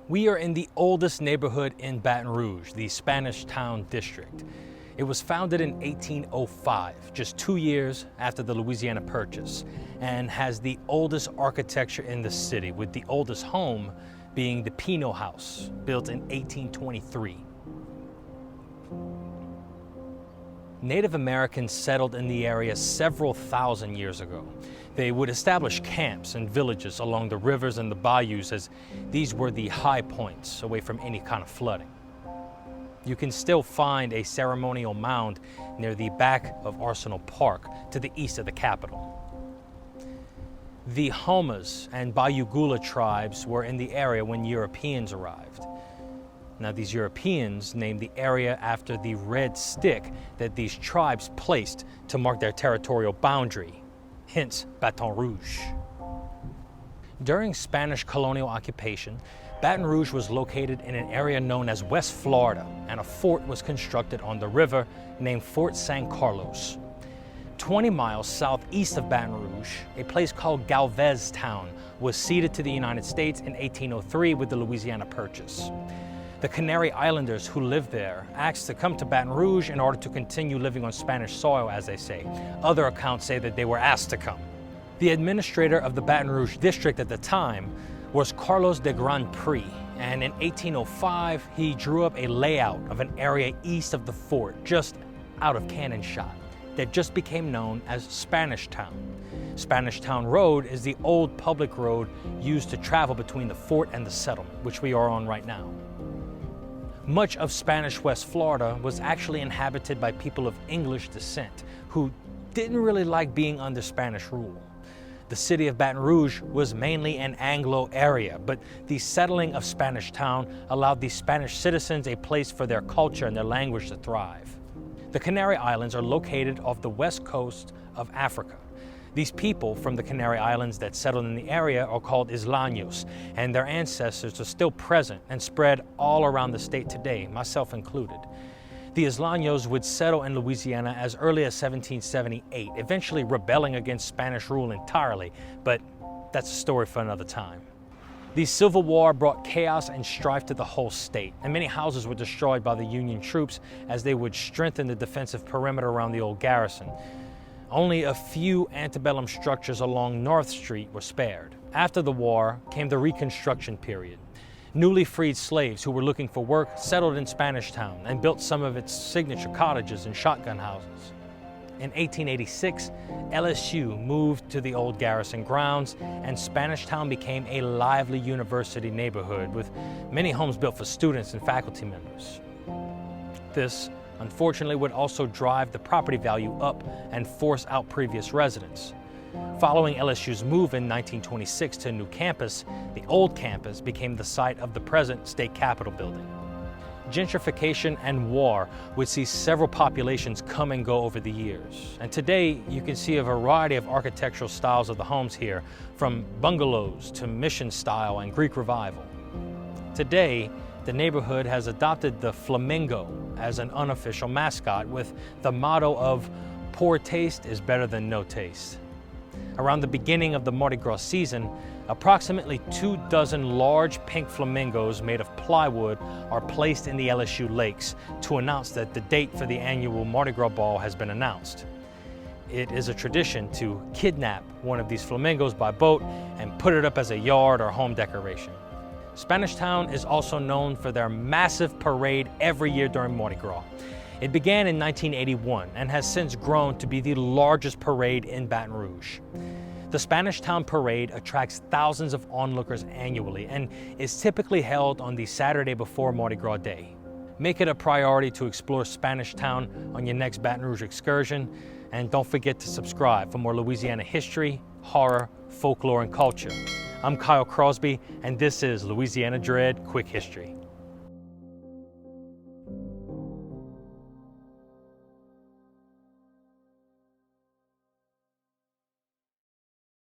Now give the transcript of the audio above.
We are in the oldest neighborhood in Baton Rouge, the Spanish Town district. It was founded in 1805, just 2 years after the Louisiana Purchase, and has the oldest architecture in the city, with the oldest home being the Pino House, built in 1823. Native Americans settled in the area several thousand years ago. They would establish camps and villages along the rivers and the bayous, as these were the high points away from any kind of flooding. You can still find a ceremonial mound near the back of Arsenal Park to the east of the capital. The Houmas and Bayougoula tribes were in the area when Europeans arrived. Now, these Europeans named the area after the red stick that these tribes placed to mark their territorial boundary, hence Baton Rouge. During Spanish colonial occupation, Baton Rouge was located in an area known as West Florida, and a fort was constructed on the river named Fort San Carlos. 20 miles southeast of Baton Rouge, a place called Galvez Town was ceded to the United States in 1803 with the Louisiana Purchase. The Canary Islanders who lived there asked to come to Baton Rouge in order to continue living on Spanish soil, as they say. Other accounts say that they were asked to come. The administrator of the Baton Rouge district at the time was Carlos de Grand Prix, and in 1805 he drew up a layout of an area east of the fort, just out of cannon shot, that just became known as Spanish Town. Spanish Town Road is the old public road used to travel between the fort and the settlement, which we are on right now. Much of Spanish West Florida was actually inhabited by people of English descent who didn't really like being under Spanish rule. The city of Baton Rouge was mainly an Anglo area, but the settling of Spanish Town allowed the Spanish citizens a place for their culture and their language to thrive. The Canary Islands are located off the west coast of Africa. These people from the Canary Islands that settled in the area are called Isleños, and their ancestors are still present and spread all around the state today, myself included. The Isleños would settle in Louisiana as early as 1778, eventually rebelling against Spanish rule entirely, but that's a story for another time. The Civil War brought chaos and strife to the whole state, and many houses were destroyed by the Union troops as they would strengthen the defensive perimeter around the old garrison. Only a few antebellum structures along North Street were spared. After the war came the Reconstruction period. Newly freed slaves who were looking for work settled in Spanish Town and built some of its signature cottages and shotgun houses. In 1886, LSU moved to the old garrison grounds, and Spanish Town became a lively university neighborhood with many homes built for students and faculty members. This, unfortunately, would also drive the property value up and force out previous residents. Following LSU's move in 1926 to a new campus, the old campus became the site of the present state capitol building. Gentrification and war would see several populations come and go over the years. And today, you can see a variety of architectural styles of the homes here, from bungalows to mission style and Greek revival. Today, the neighborhood has adopted the flamingo as an unofficial mascot, with the motto of "Poor taste is better than no taste." Around the beginning of the Mardi Gras season, approximately 24 large pink flamingos made of plywood are placed in the LSU lakes to announce that the date for the annual Mardi Gras ball has been announced. It is a tradition to kidnap one of these flamingos by boat and put it up as a yard or home decoration. Spanish Town is also known for their massive parade every year during Mardi Gras. It began in 1981 and has since grown to be the largest parade in Baton Rouge. The Spanish Town Parade attracts thousands of onlookers annually and is typically held on the Saturday before Mardi Gras Day. Make it a priority to explore Spanish Town on your next Baton Rouge excursion, and don't forget to subscribe for more Louisiana history, horror, folklore, and culture. I'm Kyle Crosby, and this is Louisiana Dread Quick History.